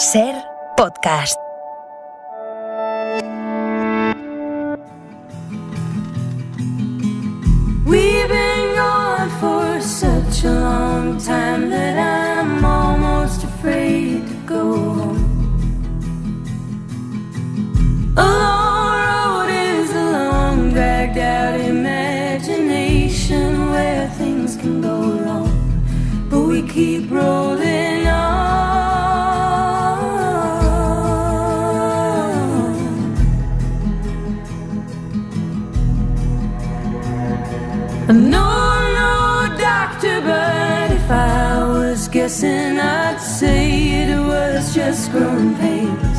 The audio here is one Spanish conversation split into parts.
Ser Podcast. We've been gone for such a long time that I'm almost afraid to go home. A long road is a long, dragged out imagination where things can go wrong, but we keep rolling on. No, doctor, but if I was guessing, I'd say it was just growing pains.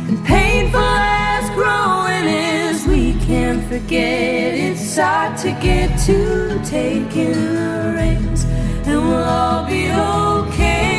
And painful as growing is, we can't forget it's hard to get to taking the reins, and we'll all be okay.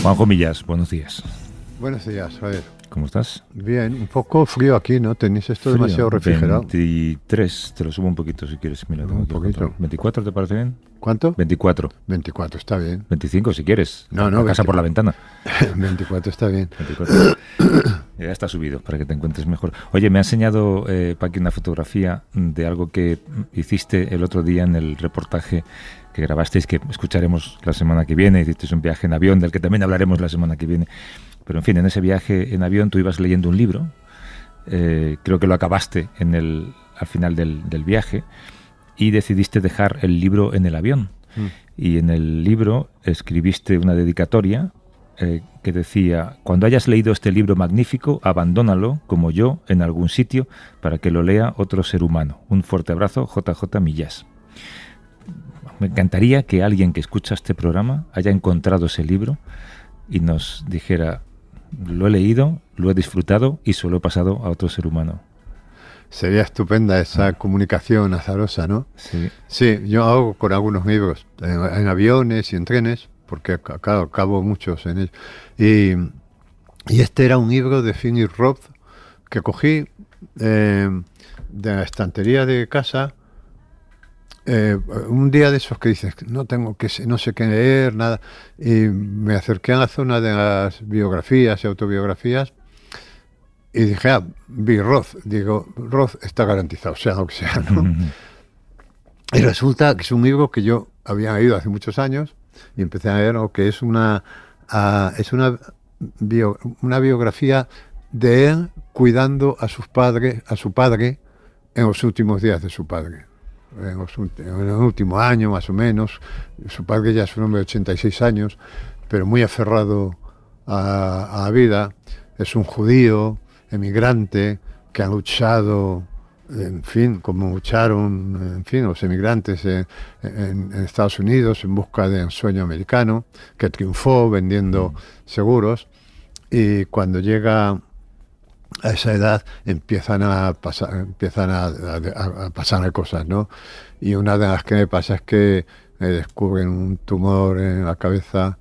Juanjo Millás, buenos días. Buenos días, a ver. ¿Cómo estás? Bien, un poco frío aquí, ¿no? ¿Tenéis esto Frío, demasiado refrigerado? 23, te lo subo un poquito si quieres. Mira, tengo Un aquí poquito. 24, ¿te parece bien? ¿Cuánto? 24. 24, está bien. 25 si quieres. No, La casa 20. por la ventana. 24 está bien. 24. Ya está subido para que te encuentres mejor. Oye, me ha enseñado Paqui una fotografía de algo que hiciste el otro día en el reportaje que grabasteis, que escucharemos la semana que viene. Hicisteis un viaje en avión, del que también hablaremos la semana que viene. Pero en fin, en ese viaje en avión tú ibas leyendo un libro. Creo que lo acabaste al final del viaje y decidiste dejar el libro en el avión. Y en el libro escribiste una dedicatoria que decía: cuando hayas leído este libro magnífico, abandónalo, como yo, en algún sitio para que lo lea otro ser humano. Un fuerte abrazo, JJ Millás. Me encantaría que alguien que escucha este programa haya encontrado ese libro y nos dijera: lo he leído, lo he disfrutado y se lo he pasado a otro ser humano. Sería estupenda esa comunicación azarosa, ¿no? Sí. Sí, yo hago con algunos libros, en aviones y en trenes, porque claro, acabo muchos en ellos. Y este era un libro de Philip Roth que cogí de la estantería de casa. Un día de esos que dices, no sé qué leer, nada, y me acerqué a la zona de las biografías y autobiografías y dije, vi Roth, digo, Roth está garantizado, sea lo que sea, ¿no? Y resulta que es un libro que yo había leído hace muchos años y empecé a leer lo que es una biografía de él cuidando a su padre en los últimos días de su padre. En el último año, más o menos. Su padre ya es un hombre de 86 años, pero muy aferrado a la vida. Es un judío, emigrante, que ha luchado, en fin, como lucharon, en fin, los emigrantes en Estados Unidos en busca del sueño americano, que triunfó vendiendo seguros, y cuando llega a esa edad empiezan a pasar cosas, ¿no? Y una de las que me pasa es que me descubren un tumor en la cabeza,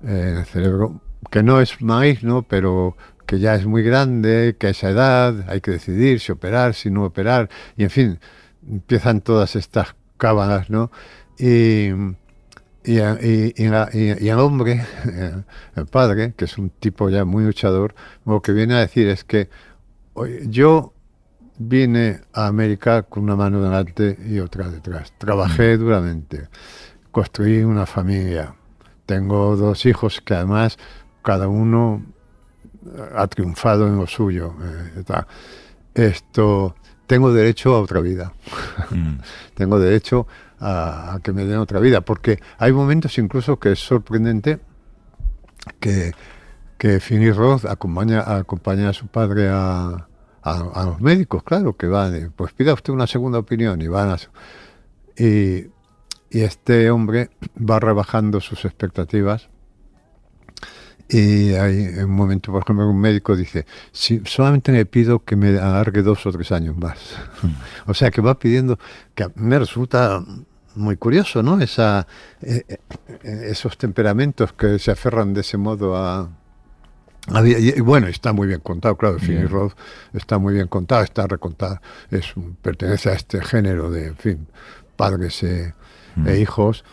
en el cerebro, que no es maligno, pero que ya es muy grande, que a esa edad hay que decidir si operar, si no operar, y en fin, empiezan todas estas cábalas, ¿no? Y el hombre, el padre, que es un tipo ya muy luchador, lo que viene a decir es que yo vine a América con una mano delante y otra detrás. Trabajé duramente, construí una familia, tengo 2 hijos que además cada uno ha triunfado en lo suyo. tengo derecho a otra vida. Tengo derecho a que me den otra vida, porque hay momentos incluso que es sorprendente que Finney Roth acompaña a su padre a los médicos, claro, que van, pues pida usted una segunda opinión, y van y este hombre va rebajando sus expectativas. Y hay un momento, por ejemplo, un médico dice, si solamente le pido que me alargue 2 o 3 años más. O sea, que va pidiendo, que a mí me resulta muy curioso, ¿no? Esos temperamentos que se aferran de ese modo a y bueno, está muy bien contado, claro, Finney Roth está muy bien contado, está recontado, pertenece a este género de, en fin, padres e hijos,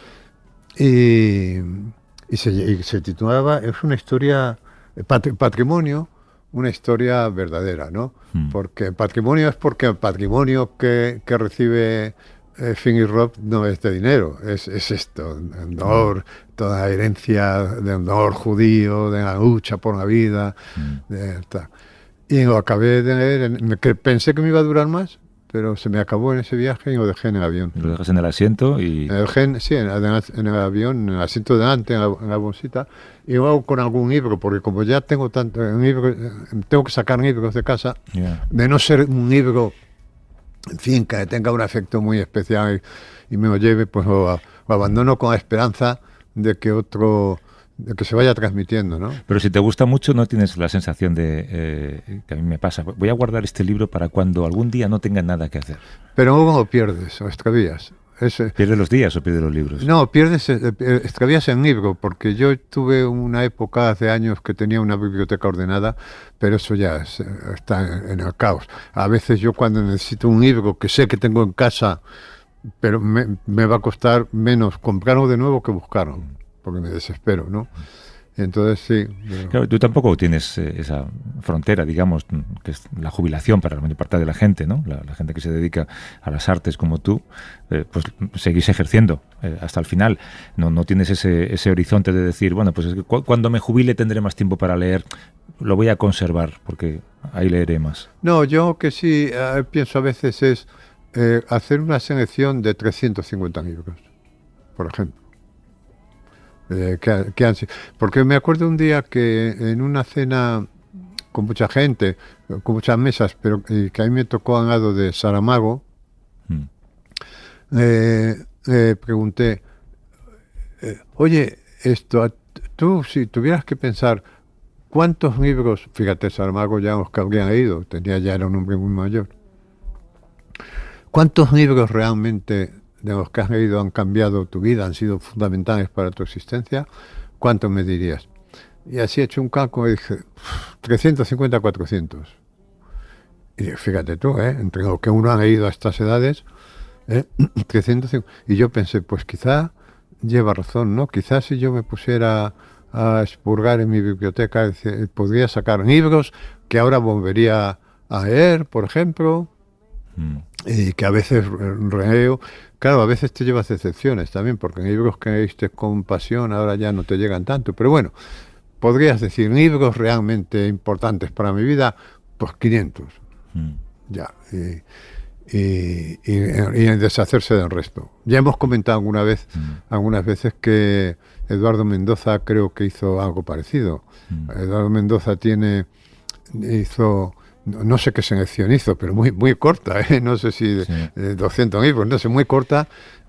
y se titulaba, es una historia, patrimonio, una historia verdadera, ¿no? Porque patrimonio es porque el patrimonio que recibe Finney Roth no es de dinero, es esto, honor, toda la herencia de honor judío, de la lucha por la vida, y lo acabé de leer, pensé que me iba a durar más, pero se me acabó en ese viaje y lo dejé en el avión. ¿Lo dejas en el asiento? Sí, en el avión, en el asiento de delante, en la bolsita, y luego con algún libro, porque como ya tengo tanto libro, tengo que sacar libros de casa, de no ser un libro, en fin, que tenga un afecto muy especial y me lo lleve, pues lo abandono con la esperanza de que se vaya transmitiendo, ¿no? Pero si te gusta mucho, no tienes la sensación de que a mí me pasa, voy a guardar este libro para cuando algún día no tenga nada que hacer. Pero luego lo pierdes o extravías. ¿Pierdes los días o pierdes los libros? No, extravías el libro, porque yo tuve una época hace años que tenía una biblioteca ordenada, pero eso ya está en el caos. A veces yo cuando necesito un libro que sé que tengo en casa, pero me va a costar menos comprarlo de nuevo que buscarlo, porque me desespero, ¿no? Entonces sí. Claro, tú tampoco tienes esa frontera, digamos, que es la jubilación para la mayor parte de la gente, ¿no? La gente que se dedica a las artes como tú, pues seguís ejerciendo hasta el final. No tienes ese horizonte de decir, bueno, pues es que cuando me jubile tendré más tiempo para leer, lo voy a conservar, porque ahí leeré más. No, yo que sí pienso a veces es hacer una selección de 350 libros, por ejemplo. Porque me acuerdo un día que en una cena con mucha gente, con muchas mesas, pero que a mí me tocó al lado de Saramago, pregunté, oye, tú si tuvieras que pensar cuántos libros, fíjate, Saramago ya los que habrían leído, era un hombre muy mayor, ¿cuántos libros realmente de los que has leído han cambiado tu vida, han sido fundamentales para tu existencia? ¿Cuántos me dirías? Y así he hecho un cálculo y dije, 350, 400. Y dije, fíjate tú, entre lo que uno ha leído a estas edades, 350. Y yo pensé, pues quizá lleva razón, ¿no? Quizás si yo me pusiera a expurgar en mi biblioteca, podría sacar libros que ahora volvería a leer, por ejemplo, y que a veces releo. Claro, a veces te llevas decepciones también, porque en libros que leíste con pasión ahora ya no te llegan tanto. Pero bueno, podrías decir, libros realmente importantes para mi vida, pues 500. Ya. Y deshacerse del resto. Ya hemos comentado algunas veces que Eduardo Mendoza creo que hizo algo parecido. Eduardo Mendoza hizo... No sé qué selección hizo, pero muy, muy corta, no sé si 200 libros, no sé, muy corta,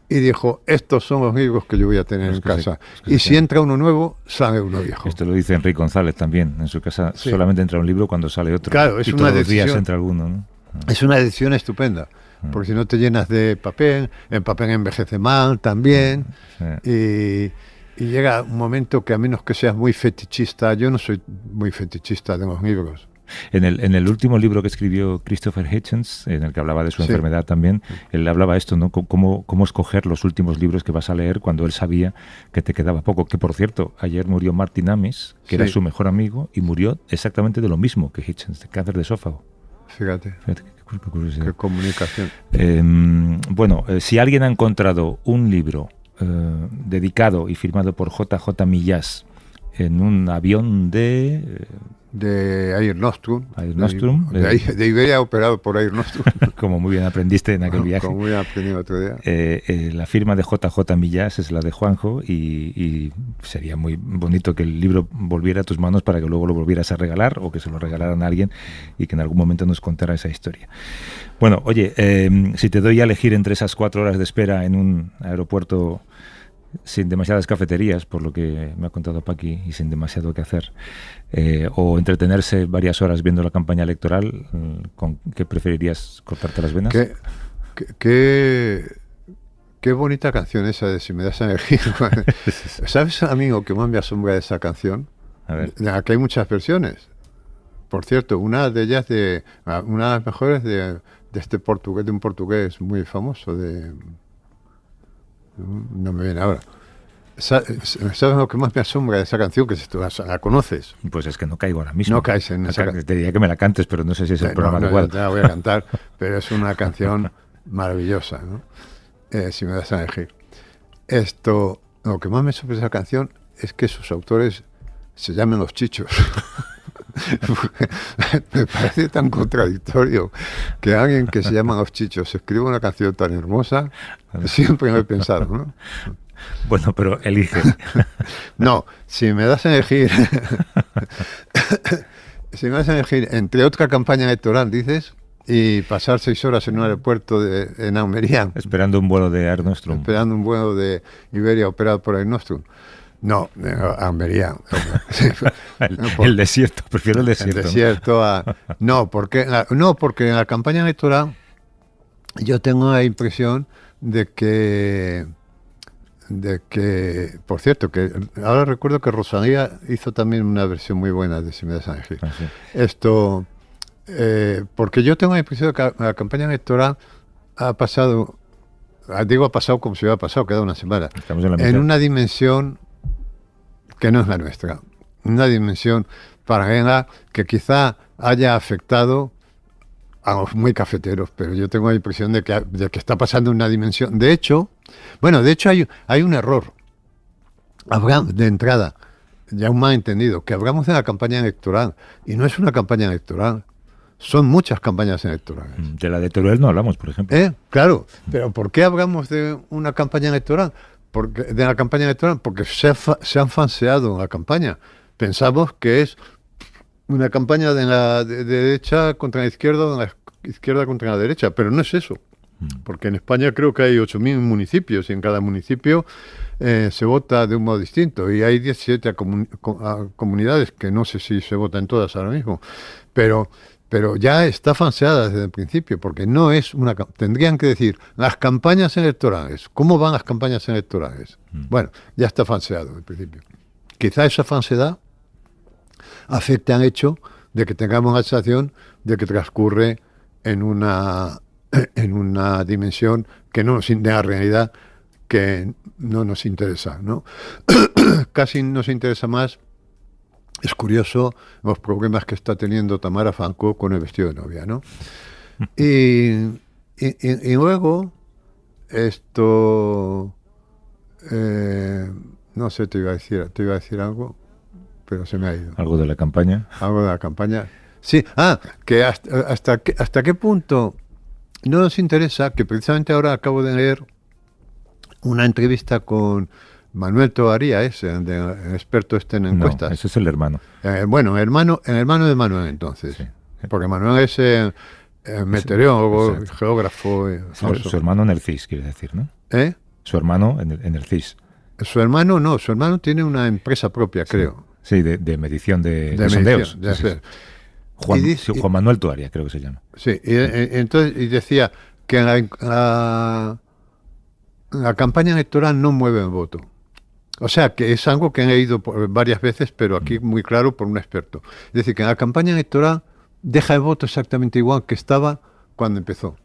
y dijo, estos son los libros que yo voy a tener en casa. Y si entra uno nuevo, sale uno viejo. Esto lo dice Enrique González también, en su casa solamente entra un libro cuando sale otro. Claro, es y una todos decisión, los días entra alguno, ¿no? Es una decisión estupenda, porque si no te llenas de papel, el papel envejece mal también, y llega un momento que a menos que seas muy fetichista, yo no soy muy fetichista de los libros. En el último libro que escribió Christopher Hitchens, en el que hablaba de su enfermedad también, él hablaba esto, ¿no? Cómo escoger los últimos libros que vas a leer cuando él sabía que te quedaba poco. Que, por cierto, ayer murió Martin Amis, que era su mejor amigo, y murió exactamente de lo mismo que Hitchens, de cáncer de esófago. Fíjate qué comunicación. Bueno, si alguien ha encontrado un libro dedicado y firmado por JJ Millás, en un avión de Air Nostrum. Air Nostrum. De Iberia, operado por Air Nostrum. Como muy bien aprendiste en aquel viaje. Como muy bien aprendí otro día. La firma de JJ Millás es la de Juanjo y sería muy bonito que el libro volviera a tus manos para que luego lo volvieras a regalar o que se lo regalaran a alguien y que en algún momento nos contara esa historia. Bueno, oye, si te doy a elegir entre esas 4 horas de espera en un aeropuerto sin demasiadas cafeterías, por lo que me ha contado Paqui, y sin demasiado que hacer, o entretenerse varias horas viendo la campaña electoral, ¿con qué preferirías cortarte las venas? Qué bonita canción esa de Si me das a elegir. ¿Sabes, amigo, que más me asombra de esa canción? A ver. Aquí hay muchas versiones. Por cierto, una de ellas, una de las mejores de este portugués, de un portugués muy famoso, no me viene ahora. ¿Sabes lo que más me asombra de esa canción? Que si tú la conoces. Pues es que no caigo ahora mismo. No caes en esa canción. Te diría que me la cantes, pero no sé si es el programa no, igual. Te la voy a cantar, pero es una canción maravillosa, ¿no? Si me das a elegir. Lo que más me sorprende de esa canción es que sus autores se llamen Los Chichos. Me parece tan contradictorio que alguien que se llama Los Chichos escriba una canción tan hermosa. Siempre me he pensado, ¿no? Bueno, pero elige. No, si me das a elegir entre otra campaña electoral, dices, y pasar 6 horas en un aeropuerto en Almería esperando un vuelo de Air Nostrum, esperando un vuelo de Iberia operado por Air Nostrum. No, Almería. El desierto, prefiero el desierto. El desierto no, porque en la campaña electoral yo tengo la impresión de que, por cierto, que ahora recuerdo que Rosalía hizo también una versión muy buena de Si me das a elegir. Ah, sí. Porque yo tengo la impresión de que la campaña electoral ha pasado como si hubiera pasado, queda una semana, Estamos en la mitad. en una dimensión que no es la nuestra, una dimensión paralela que quizá haya afectado a los muy cafeteros, pero yo tengo la impresión de que está pasando una dimensión. De hecho hay un error. De entrada, ya un malentendido, que hablamos de la campaña electoral, y no es una campaña electoral, son muchas campañas electorales. De la de Teruel no hablamos, por ejemplo. Claro, pero ¿por qué hablamos de una campaña electoral? Porque se han falseado la campaña. Pensamos que es una campaña de derecha contra la izquierda, o de la izquierda contra la derecha, pero no es eso. Porque en España creo que hay 8.000 municipios y en cada municipio se vota de un modo distinto, y hay 17 comunidades que no sé si se votan todas ahora mismo, pero ya está falseada desde el principio, porque no es tendrían que decir las campañas electorales. ¿Cómo van las campañas electorales? Bueno, ya está falseado desde el principio. Quizá esa falsedad afecte al hecho de que tengamos la sensación de que transcurre en una dimensión que no de la realidad que no nos interesa, ¿no? Casi nos interesa más. Es curioso los problemas que está teniendo Tamara Falcó con el vestido de novia, ¿no? Y luego no sé, te iba a decir algo, pero se me ha ido. ¿Algo de la campaña? Algo de la campaña. Sí, que hasta qué punto no nos interesa, que precisamente ahora acabo de leer una entrevista con Manuel Toaría, el experto en encuestas. No, ese es el hermano. Bueno, el hermano de Manuel, entonces. Sí. Porque Manuel es meteorólogo, geógrafo. Su hermano en el CIS, quiere decir, ¿no? Su hermano en el CIS. Su hermano tiene una empresa propia, creo. Sí, de medición de sondeos. Juan Manuel Toaría, creo que se llama. Sí, y decía que la campaña electoral no mueve el voto. O sea, que es algo que he leído varias veces, pero aquí muy claro por un experto. Es decir, que la campaña electoral deja el voto exactamente igual que estaba cuando empezó.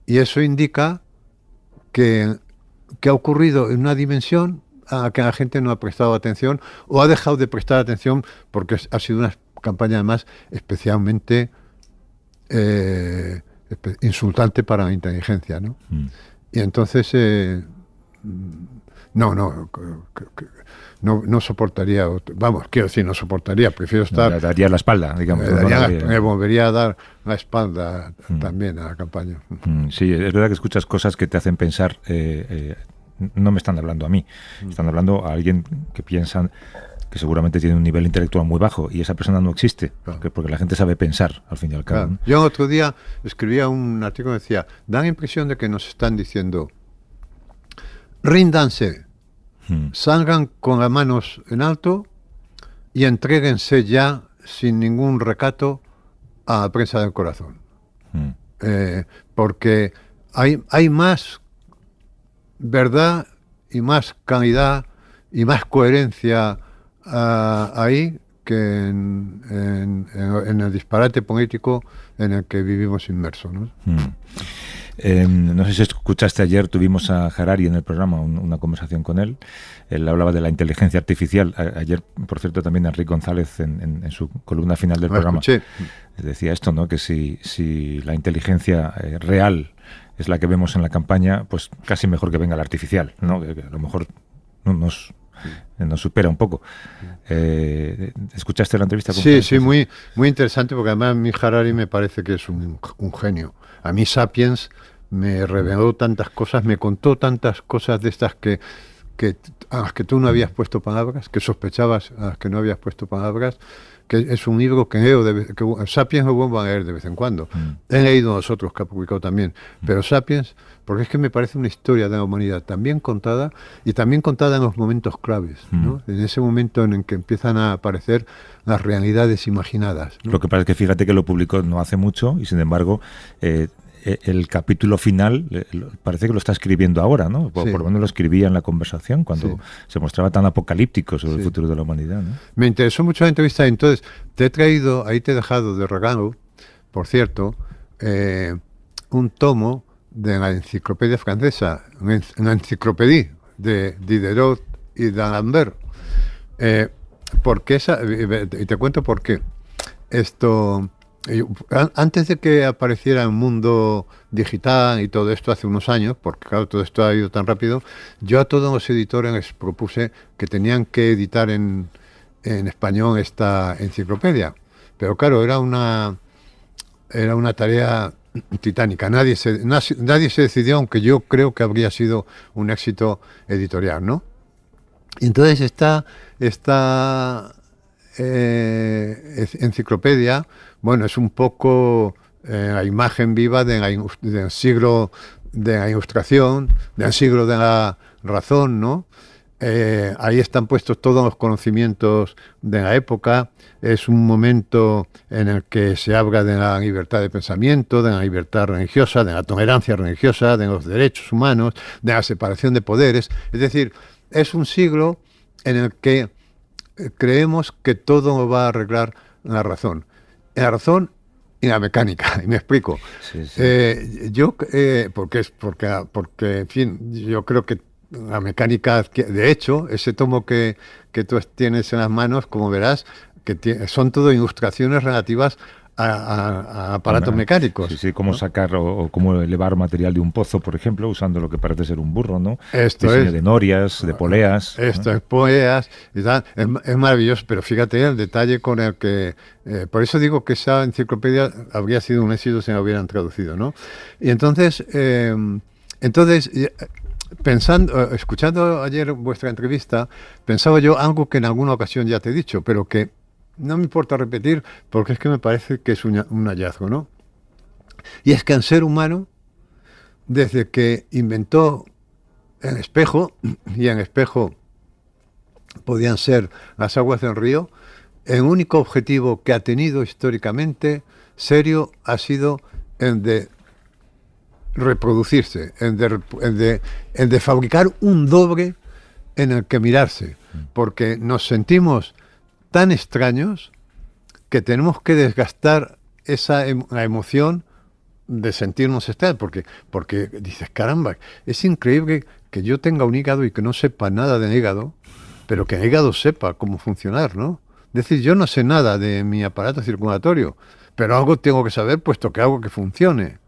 Y eso indica que ha ocurrido en una dimensión a la que la gente no ha prestado atención o ha dejado de prestar atención porque ha sido una campaña además especialmente insultante para la inteligencia, ¿no? Y entonces No, no soportaría, vamos, quiero decir, no soportaría, prefiero estar... Me daría la espalda, digamos. Me volvería a dar la espalda también a la campaña. Sí, es verdad que escuchas cosas que te hacen pensar, no me están hablando a mí, están hablando a alguien que piensan que seguramente tiene un nivel intelectual muy bajo y esa persona no existe, Claro. porque la gente sabe pensar, al fin y al cabo. Claro. ¿No? Yo otro día escribía un artículo que decía, da la impresión de que nos están diciendo, ríndanse, salgan con las manos en alto y entréguense ya sin ningún recato a la prensa del corazón. Porque hay más verdad y más calidad y más coherencia ahí que en el disparate político en el que vivimos inmersos, ¿no? No sé si escuchaste ayer, tuvimos a Harari en el programa, una conversación con él. Él hablaba de la inteligencia artificial. Ayer, por cierto, también Enrique González en su columna final del programa Escuché. decía esto, ¿no? Que si la inteligencia real es la que vemos en la campaña, pues casi mejor que venga la artificial, ¿no? Que a lo mejor nos supera un poco. ¿Escuchaste la entrevista? Sí, muy interesante, porque además mi Harari me parece que es un genio. A mí Sapiens me reveló tantas cosas, me contó tantas cosas de estas que a las que tú no habías puesto palabras, que sospechabas a las que no habías puesto palabras, que es un libro que leo, Sapiens lo vuelvo a leer de vez en cuando. He leído los otros que ha publicado también, pero Sapiens, porque es que me parece una historia de la humanidad tan bien contada y también contada en los momentos claves, ¿no? En ese momento en el que empiezan a aparecer las realidades imaginadas, ¿no? Lo que pasa es que fíjate que lo publicó no hace mucho y sin embargo el capítulo final parece que lo está escribiendo ahora, ¿no? Por lo menos lo escribía en la conversación cuando se mostraba tan apocalíptico sobre el futuro de la humanidad, ¿no? Me interesó mucho la entrevista, entonces te he traído, ahí te he dejado de regalo, por cierto, un tomo de la enciclopedia francesa, una enciclopedia de Diderot y d'Alembert, porque y te cuento por qué. Antes de que apareciera el mundo digital y todo esto hace unos años, porque claro, todo esto ha ido tan rápido, yo a todos los editores les propuse que tenían que editar en español esta enciclopedia. Pero claro, era una tarea titánica. Nadie se decidió, aunque yo creo que habría sido un éxito editorial, ¿no? Y entonces esta enciclopedia, bueno, es un poco la imagen viva del siglo de la Ilustración, del siglo de la razón, ¿no? Ahí están puestos todos los conocimientos de la época. Es un momento en el que se habla de la libertad de pensamiento, de la libertad religiosa, de la tolerancia religiosa, de los derechos humanos, de la separación de poderes. Es decir, es un siglo en el que creemos que todo lo va a arreglar la razón. La razón y la mecánica, y me explico. Sí, sí. Porque, en fin, yo creo que la mecánica, de hecho, ese tomo que tú tienes en las manos, como verás, son todo ilustraciones relativas a aparatos mecánicos. Sí, cómo sacar o cómo elevar material de un pozo, por ejemplo, usando lo que parece ser un burro, ¿no? Diseño de norias, de poleas. Esto es poleas y tal. Es maravilloso, pero fíjate el detalle con el que... por eso digo que esa enciclopedia habría sido un éxito si la hubieran traducido, ¿no? Y entonces escuchando ayer vuestra entrevista, pensaba yo algo que en alguna ocasión ya te he dicho, pero que no me importa repetir porque es que me parece que es un hallazgo, ¿no? Y es que el ser humano, desde que inventó el espejo, y en espejo podían ser las aguas del río, el único objetivo que ha tenido históricamente serio ha sido el de reproducirse, el de fabricar un doble en el que mirarse, porque nos sentimos tan extraños que tenemos que desgastar la emoción de sentirnos extraños, porque dices, caramba, es increíble que yo tenga un hígado y que no sepa nada del hígado, pero que el hígado sepa cómo funcionar, ¿no? Es decir, yo no sé nada de mi aparato circulatorio, pero algo tengo que saber, puesto que algo que funcione,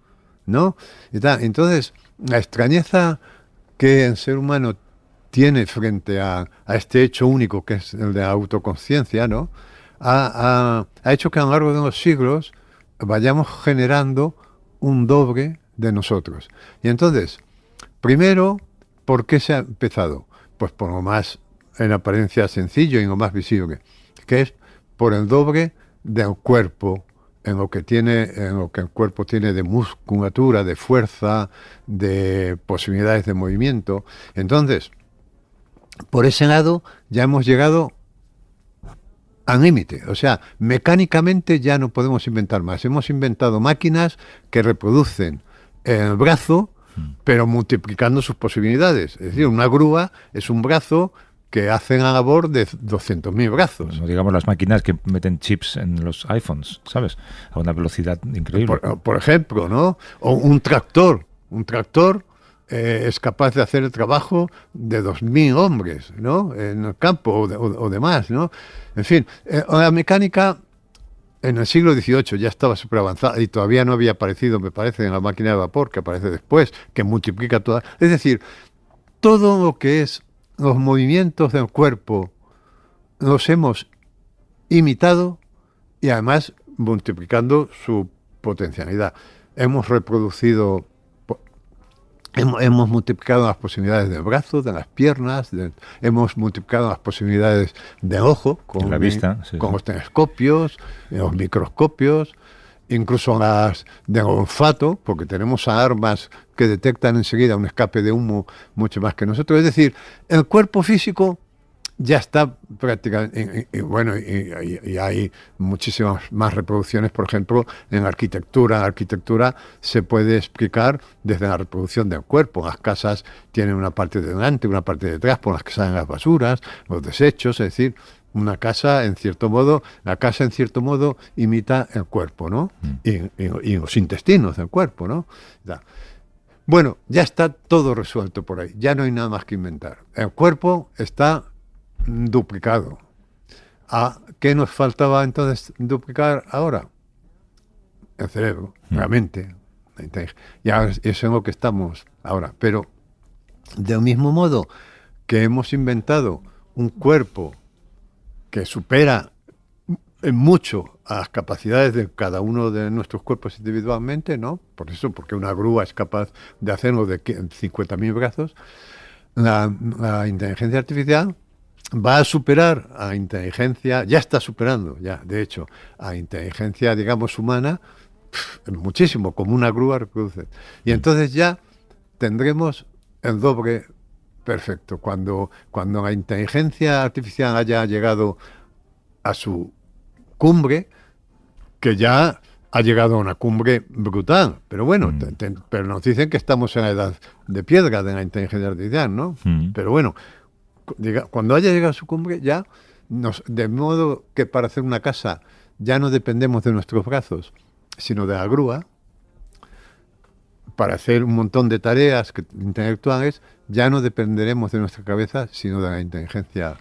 ¿no? Y tal. Entonces, la extrañeza que el ser humano tiene frente a este hecho único que es el de la autoconsciencia, ¿no? Ha hecho que a lo largo de los siglos vayamos generando un doble de nosotros. Y entonces, primero, ¿por qué se ha empezado? Pues por lo más en apariencia sencillo y lo más visible, que es por el doble del cuerpo, en lo que el cuerpo tiene de musculatura, de fuerza, de posibilidades de movimiento. Entonces, por ese lado ya hemos llegado al límite. O sea, mecánicamente ya no podemos inventar más. Hemos inventado máquinas que reproducen el brazo, pero multiplicando sus posibilidades. Es decir, una grúa es un brazo que hacen la labor de 200.000 brazos. No digamos las máquinas que meten chips en los iPhones, ¿sabes? A una velocidad increíble. Por ejemplo, ¿no? O un tractor. Un tractor es capaz de hacer el trabajo de 2.000 hombres, ¿no? En el campo o demás, ¿no? En fin, la mecánica en el siglo XVIII ya estaba súper avanzada y todavía no había aparecido, me parece, en la máquina de vapor, que aparece después, que multiplica toda... Es decir, todo lo que es los movimientos del cuerpo los hemos imitado y además multiplicando su potencialidad. Hemos reproducido, hemos multiplicado las posibilidades del brazo, de las piernas, hemos multiplicado las posibilidades del ojo con la vista, sí, con los telescopios, los microscopios, incluso las del olfato, porque tenemos armas que detectan enseguida un escape de humo mucho más que nosotros. Es decir, el cuerpo físico ya está prácticamente, y hay muchísimas más reproducciones, por ejemplo, en arquitectura. La arquitectura se puede explicar desde la reproducción del cuerpo. Las casas tienen una parte de delante, una parte de detrás, por las que salen las basuras, los desechos, es decir, una casa, en cierto modo, imita el cuerpo, ¿no? Y los intestinos del cuerpo, ¿no? Bueno, ya está todo resuelto por ahí, ya no hay nada más que inventar. El cuerpo está duplicado. ¿Qué nos faltaba entonces duplicar ahora? El cerebro, la mente. Ya eso es en lo que estamos ahora. Pero del mismo modo que hemos inventado un cuerpo que supera en mucho a las capacidades de cada uno de nuestros cuerpos individualmente, ¿no? Por eso, porque una grúa es capaz de hacerlo de 50.000 brazos, la inteligencia artificial va a superar a la inteligencia, ya está superando, ya, de hecho, a la inteligencia, digamos, humana, muchísimo, como una grúa reproduce. Y entonces ya tendremos el doble perfecto. Cuando la inteligencia artificial haya llegado a su cumbre, que ya ha llegado a una cumbre brutal, pero bueno, pero nos dicen que estamos en la edad de piedra de la inteligencia artificial, ¿no? Pero bueno, cuando haya llegado a su cumbre, ya de modo que para hacer una casa ya no dependemos de nuestros brazos, sino de la grúa. Para hacer un montón de tareas intelectuales, ya no dependeremos de nuestra cabeza, sino de la inteligencia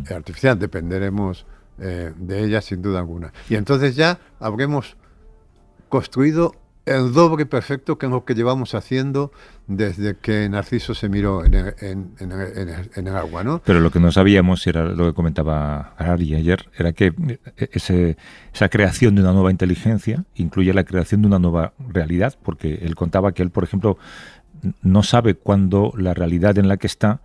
artificial. Dependeremos de ella sin duda alguna. Y entonces ya habremos construido el doble perfecto, que es lo que llevamos haciendo desde que Narciso se miró en el agua, ¿no? Pero lo que no sabíamos, era lo que comentaba Harari ayer, era que esa creación de una nueva inteligencia incluye la creación de una nueva realidad, porque él contaba que él, por ejemplo, no sabe cuándo la realidad en la que está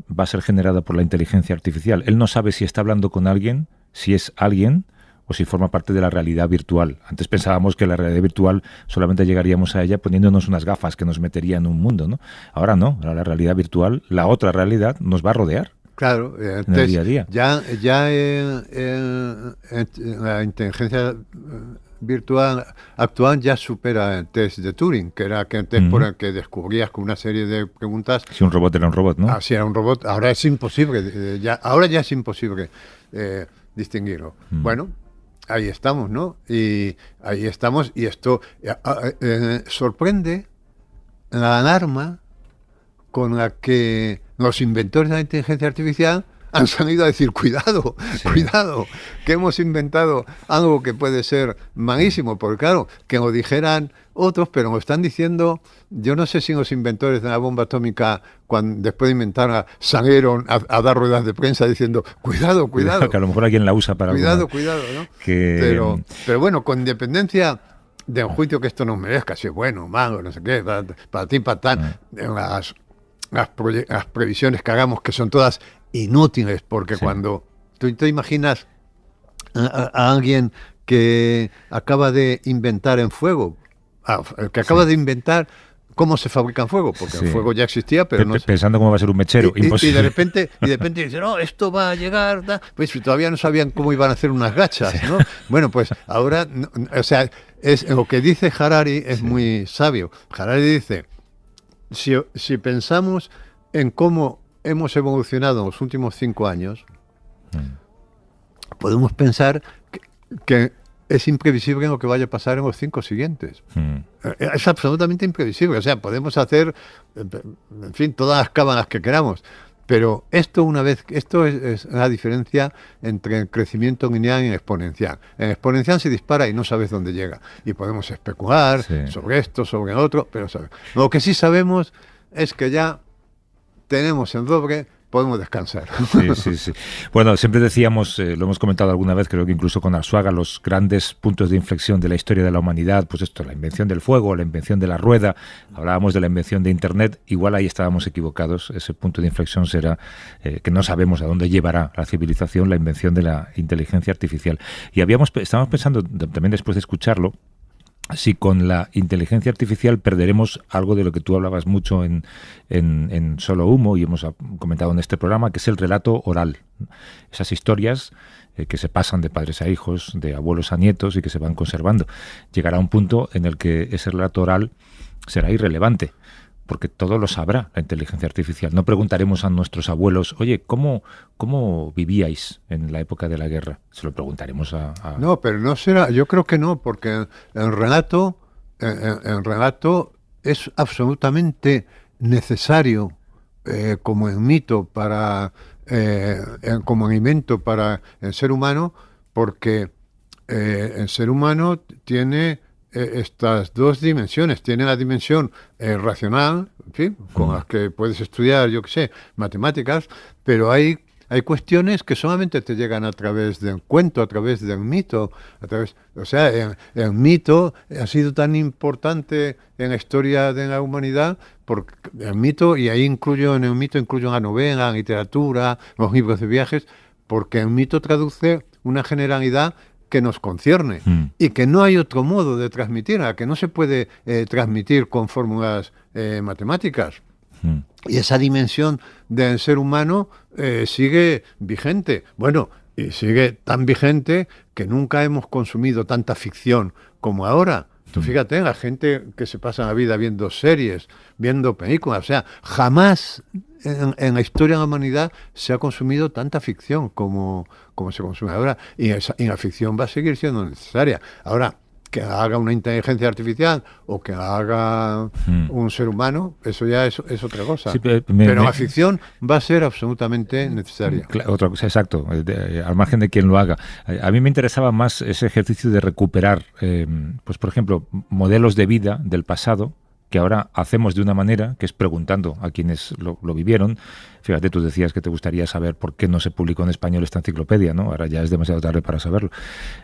va a ser generada por la inteligencia artificial. Él no sabe si está hablando con alguien, si es alguien, o si forma parte de la realidad virtual. Antes pensábamos que la realidad virtual solamente llegaríamos a ella poniéndonos unas gafas que nos meterían en un mundo, ¿no? Ahora no, ahora la realidad virtual, la otra realidad, nos va a rodear. Claro, en el día a día. Ya la inteligencia virtual actual ya supera el test de Turing, que era aquel test por el que descubrías con una serie de preguntas. Si un robot era un robot, ¿no? Si era un robot. Ahora es imposible, ahora ya es imposible distinguirlo. Bueno, ahí estamos, ¿no? Y ahí estamos, y esto sorprende la alarma con la que los inventores de la inteligencia artificial han salido a decir, cuidado, cuidado, que hemos inventado algo que puede ser malísimo, porque claro, que lo dijeran otros, pero lo están diciendo, yo no sé si los inventores de la bomba atómica, cuando después de inventarla, salieron a dar ruedas de prensa diciendo, cuidado, cuidado. Que a lo mejor alguien la usa para... Cuidado, ¿no? Pero bueno, con independencia de un juicio que esto nos merezca, si es bueno o malo, no sé qué, para ti, para tal, las previsiones que hagamos, que son todas inútiles, porque cuando tú te imaginas a alguien que acaba de inventar en fuego, que acaba de inventar cómo se fabrica en fuego, porque el fuego ya existía, pero no... Pensando cómo va a ser un mechero, imposible. Y de repente dicen, no, esto va a llegar... Pues todavía no sabían cómo iban a hacer unas gachas, ¿no? Bueno, pues ahora... o sea, lo que dice Harari es muy sabio. Harari dice, si pensamos en cómo hemos evolucionado en los últimos 5 años, podemos pensar que es imprevisible lo que vaya a pasar en los 5 siguientes. Es absolutamente imprevisible. O sea, podemos hacer, en fin, todas las cábalas que queramos. Pero esto es la diferencia entre el crecimiento lineal y el exponencial. En exponencial se dispara y no sabes dónde llega. Y podemos especular sobre esto, sobre otro, pero lo que sí sabemos es que ya tenemos en doble, podemos descansar. Sí. Bueno, siempre decíamos, lo hemos comentado alguna vez, creo que incluso con Arzuaga, los grandes puntos de inflexión de la historia de la humanidad, pues esto, la invención del fuego, la invención de la rueda, hablábamos de la invención de Internet, igual ahí estábamos equivocados, ese punto de inflexión será que no sabemos a dónde llevará la civilización, la invención de la inteligencia artificial. Y estábamos pensando, también después de escucharlo, si con la inteligencia artificial perderemos algo de lo que tú hablabas mucho en Solo Humo y hemos comentado en este programa, que es el relato oral. Esas historias que se pasan de padres a hijos, de abuelos a nietos y que se van conservando. Llegará un punto en el que ese relato oral será irrelevante, porque todo lo sabrá la inteligencia artificial. No preguntaremos a nuestros abuelos, oye, ¿cómo vivíais en la época de la guerra? Se lo preguntaremos a... No, pero no será, yo creo que no, porque el relato es absolutamente necesario como el mito como alimento para el ser humano, porque el ser humano tiene estas dos dimensiones. Tiene la dimensión racional, en fin, con las que puedes estudiar, yo qué sé, matemáticas, pero hay cuestiones que solamente te llegan a través del cuento, a través del mito, el mito ha sido tan importante en la historia de la humanidad, porque el mito, y ahí incluyo la novela, la literatura, los libros de viajes, porque el mito traduce una generalidad que nos concierne y que no hay otro modo de transmitirla, que no se puede transmitir con fórmulas matemáticas. Y esa dimensión del ser humano sigue vigente. Bueno, y sigue tan vigente que nunca hemos consumido tanta ficción como ahora. Tú fíjate, la gente que se pasa la vida viendo series, viendo películas, o sea, jamás en la historia de la humanidad se ha consumido tanta ficción como se consume ahora, y la ficción va a seguir siendo necesaria. Ahora, que la haga una inteligencia artificial o que la haga un ser humano, eso ya es otra cosa. Sí, pero la ficción va a ser absolutamente necesaria. Otra cosa, exacto, al margen de quien lo haga. A mí me interesaba más ese ejercicio de recuperar, pues por ejemplo, modelos de vida del pasado que ahora hacemos de una manera, que es preguntando a quienes lo vivieron. Fíjate, tú decías que te gustaría saber por qué no se publicó en español esta enciclopedia, ¿no? Ahora ya es demasiado tarde para saberlo.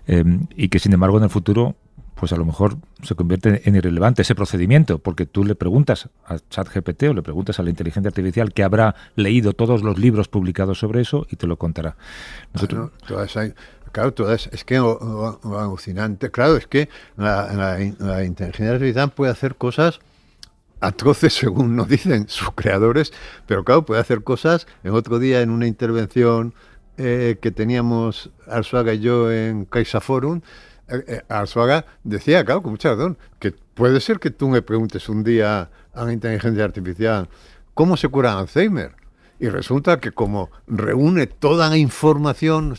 Y que, sin embargo, en el futuro, pues a lo mejor se convierte en irrelevante ese procedimiento, porque tú le preguntas a ChatGPT o le preguntas a la inteligencia artificial que habrá leído todos los libros publicados sobre eso y te lo contará. Nosotros... es que lo alucinante, claro, es que la inteligencia artificial puede hacer cosas atroces, según nos dicen sus creadores, pero claro, puede hacer cosas. El otro día, en una intervención que teníamos Arzuaga y yo en CaixaForum, Arzuaga decía, claro, con mucha razón, que puede ser que tú me preguntes un día a la inteligencia artificial cómo se cura Alzheimer, y resulta que como reúne toda la información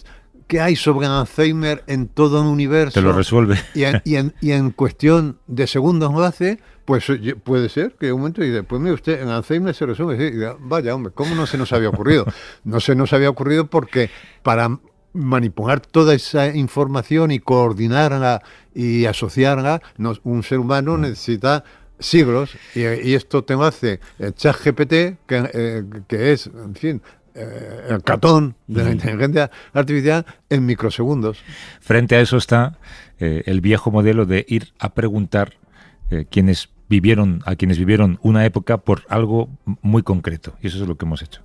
que hay sobre Alzheimer en todo el universo. Te lo resuelve. Y en cuestión de segundos lo hace, pues puede ser que en un momento dice, pues mire usted, en Alzheimer se resuelve. Y diga, vaya, hombre, ¿cómo no se nos había ocurrido? No se nos había ocurrido porque para manipular toda esa información y coordinarla y asociarla, un ser humano necesita siglos, y esto te lo hace el ChatGPT, que es, en fin, el catón de la inteligencia artificial en microsegundos. Frente a eso está el viejo modelo de ir a preguntar a quienes vivieron una época por algo muy concreto, y eso es lo que hemos hecho.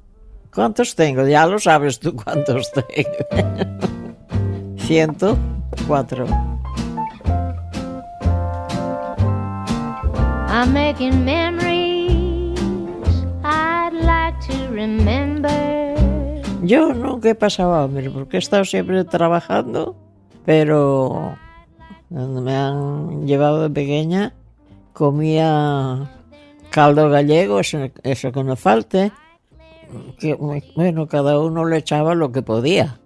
¿Cuántos tengo? Ya lo sabes tú cuántos tengo. 104. I'm making memories I'd like to remember. Yo nunca he pasado hambre porque he estado siempre trabajando, pero cuando me han llevado de pequeña comía caldo gallego, eso que no falte. Que, bueno, cada uno le echaba lo que podía.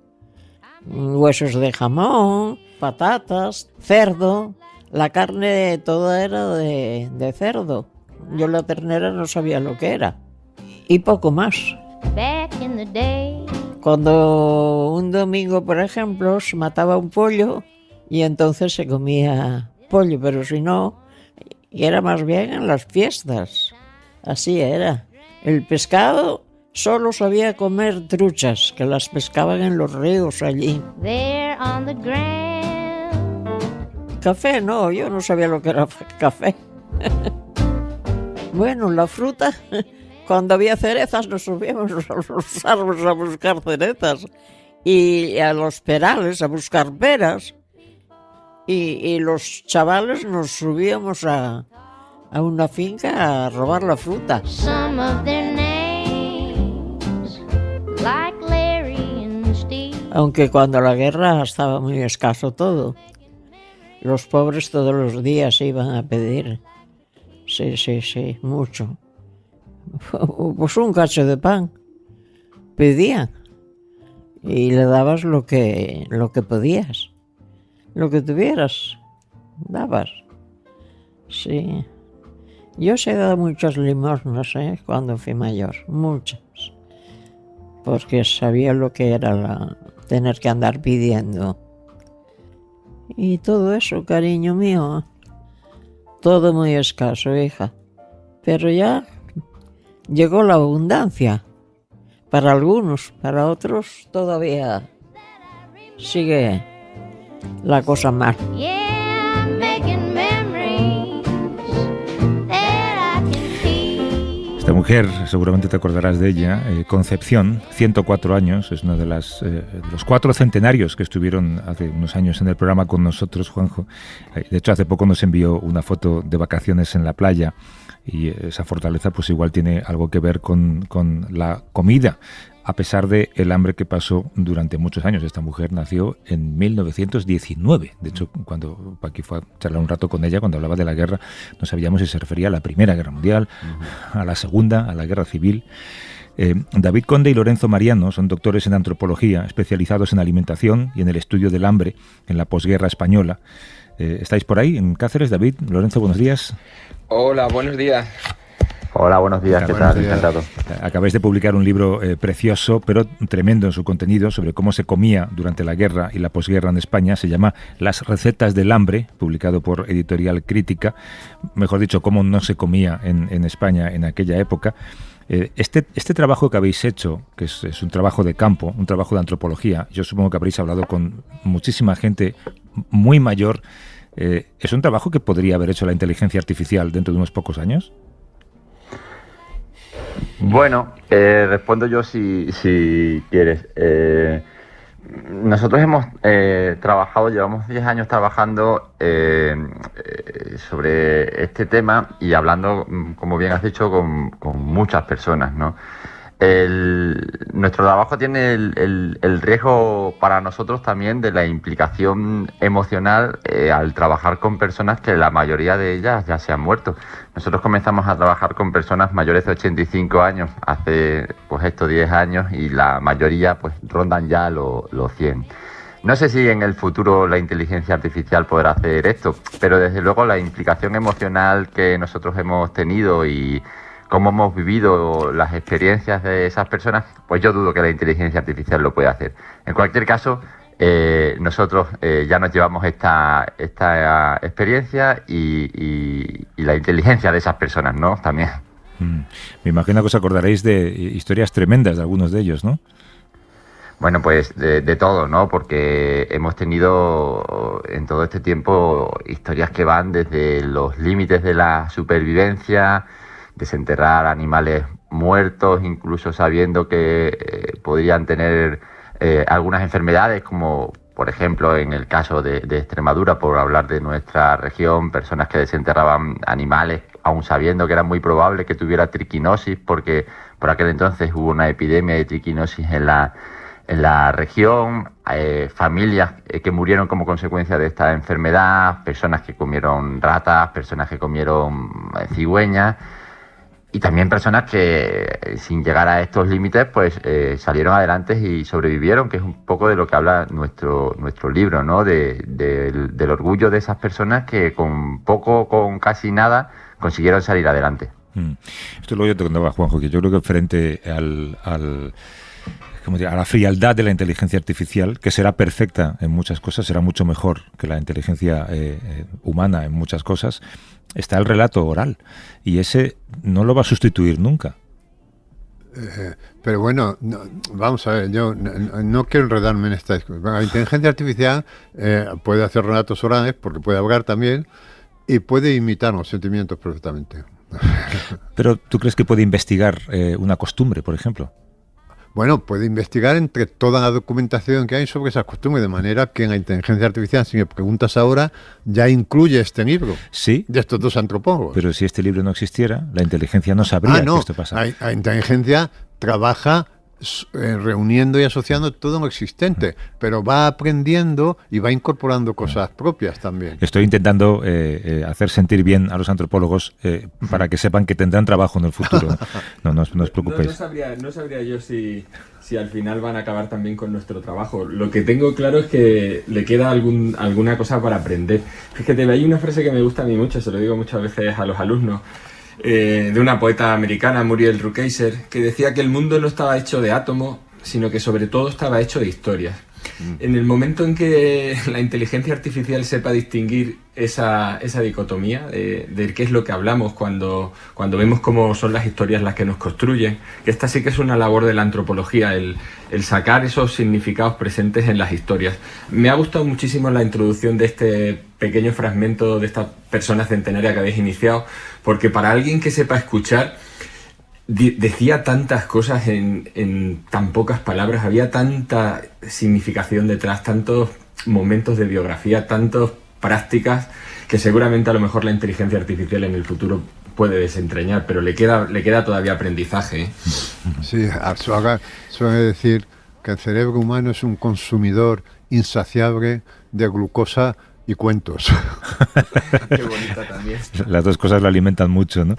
Huesos de jamón, patatas, cerdo. La carne toda era de cerdo. Yo la ternera no sabía lo que era. Y poco más. Back in the day. Cuando un domingo, por ejemplo, se mataba un pollo y entonces se comía pollo, pero si no, y era más bien en las fiestas. Así era. El pescado solo sabía comer truchas, que las pescaban en los ríos allí. There on the ground. Café no, yo no sabía lo que era café. Bueno, la fruta, cuando había cerezas nos subíamos a los árboles a buscar cerezas y a los perales a buscar peras. Y los chavales nos subíamos a una finca a robar la fruta. Some of their names, like Larry and Steve. Aunque cuando la guerra estaba muy escaso todo. Los pobres todos los días iban a pedir. Sí, mucho. Pues un cacho de pan. Pedían. Y le dabas lo que podías. Lo que tuvieras, dabas. Sí. Yo os he dado muchas limosnas, cuando fui mayor. Muchas. Porque sabía lo que era tener que andar pidiendo. Y todo eso, cariño mío, todo muy escaso, hija. Pero ya llegó la abundancia. Para algunos, para otros todavía sigue la cosa mal. Yeah, I'm making memories that I can keep. Esta mujer, seguramente te acordarás de ella, Concepción, 104 años, es una de los 4 centenarios que estuvieron hace unos años en el programa con nosotros, Juanjo. De hecho, hace poco nos envió una foto de vacaciones en la playa y esa fortaleza pues igual tiene algo que ver con la comida, a pesar de el hambre que pasó durante muchos años. Esta mujer nació en 1919. De hecho, cuando Paqui fue a charlar un rato con ella, cuando hablaba de la guerra, no sabíamos si se refería a la Primera Guerra Mundial, a la Segunda, a la Guerra Civil. David Conde y Lorenzo Mariano son doctores en antropología, especializados en alimentación y en el estudio del hambre en la posguerra española. ¿Estáis por ahí, en Cáceres? David, Lorenzo, buenos días. Hola, buenos días. Hola, buenos días, ¿qué tal? Encantado. Acabáis de publicar un libro precioso, pero tremendo en su contenido, sobre cómo se comía durante la guerra y la posguerra en España. Se llama Las recetas del hambre, publicado por Editorial Crítica. Mejor dicho, cómo no se comía en España en aquella época. Este trabajo que habéis hecho, que es un trabajo de campo, un trabajo de antropología, yo supongo que habréis hablado con muchísima gente muy mayor. ¿Es un trabajo que podría haber hecho la inteligencia artificial dentro de unos pocos años? Bueno, respondo yo si quieres. Nosotros hemos trabajado, llevamos 10 años trabajando sobre este tema y hablando, como bien has dicho, con muchas personas, ¿no? Nuestro trabajo tiene el riesgo para nosotros también de la implicación emocional al trabajar con personas que la mayoría de ellas ya se han muerto. Nosotros comenzamos a trabajar con personas mayores de 85 años hace 10 años y la mayoría pues rondan ya los 100. No sé si en el futuro la inteligencia artificial podrá hacer esto, pero desde luego la implicación emocional que nosotros hemos tenido y cómo hemos vivido las experiencias de esas personas, pues yo dudo que la inteligencia artificial lo pueda hacer. En cualquier caso, nosotros ya nos llevamos esta experiencia y la inteligencia de esas personas, ¿no? También. Me imagino que os acordaréis de historias tremendas de algunos de ellos, ¿no? Bueno, pues de todo, ¿no? Porque hemos tenido en todo este tiempo historias que van desde los límites de la supervivencia, desenterrar animales muertos, incluso sabiendo que podrían tener algunas enfermedades, como por ejemplo en el caso de Extremadura, por hablar de nuestra región, personas que desenterraban animales, aun sabiendo que era muy probable que tuviera triquinosis, porque por aquel entonces hubo una epidemia de triquinosis en la región, familias que murieron como consecuencia de esta enfermedad, personas que comieron ratas, personas que comieron cigüeñas, y también personas que sin llegar a estos límites pues salieron adelante y sobrevivieron, que es un poco de lo que habla nuestro libro, ¿no? Del orgullo de esas personas que con poco, con casi nada, consiguieron salir adelante. Esto es lo que yo te contaba, Juanjo, que yo creo que frente a la frialdad de la inteligencia artificial, que será perfecta en muchas cosas, será mucho mejor que la inteligencia humana en muchas cosas, está el relato oral, y ese no lo va a sustituir nunca. Pero bueno, vamos a ver, yo no quiero enredarme en esta discusión. La inteligencia artificial puede hacer relatos orales, porque puede hablar también, y puede imitar los sentimientos perfectamente. Pero ¿tú crees que puede investigar una costumbre, por ejemplo? Bueno, puede investigar entre toda la documentación que hay sobre esas costumbres, de manera que en la inteligencia artificial, si me preguntas ahora, ya incluye este libro. Sí. De estos dos antropólogos. Pero si este libro no existiera, la inteligencia no sabría que esto pasa. La inteligencia trabaja reuniendo y asociando todo lo existente, pero va aprendiendo y va incorporando cosas propias también. Estoy intentando hacer sentir bien a los antropólogos para que sepan que tendrán trabajo en el futuro. No os preocupéis. No sabría yo si al final van a acabar también con nuestro trabajo. Lo que tengo claro es que le queda alguna cosa para aprender. Fíjate, hay una frase que me gusta a mí mucho, se lo digo muchas veces a los alumnos, de una poeta americana, Muriel Rukeyser, que decía que el mundo no estaba hecho de átomos, sino que sobre todo estaba hecho de historias. En el momento en que la inteligencia artificial sepa distinguir esa dicotomía de qué es lo que hablamos cuando vemos cómo son las historias las que nos construyen, que esta sí que es una labor de la antropología, el sacar esos significados presentes en las historias. Me ha gustado muchísimo la introducción de este pequeño fragmento de esta persona centenaria que habéis iniciado, porque para alguien que sepa escuchar, decía tantas cosas en tan pocas palabras, había tanta significación detrás, tantos momentos de biografía, tantas prácticas, que seguramente a lo mejor la inteligencia artificial en el futuro puede desentrañar, pero le queda todavía aprendizaje, ¿eh? Sí, Arzuaga suele decir que el cerebro humano es un consumidor insaciable de glucosa y cuentos. Qué bonita también. Las dos cosas lo alimentan mucho, ¿no?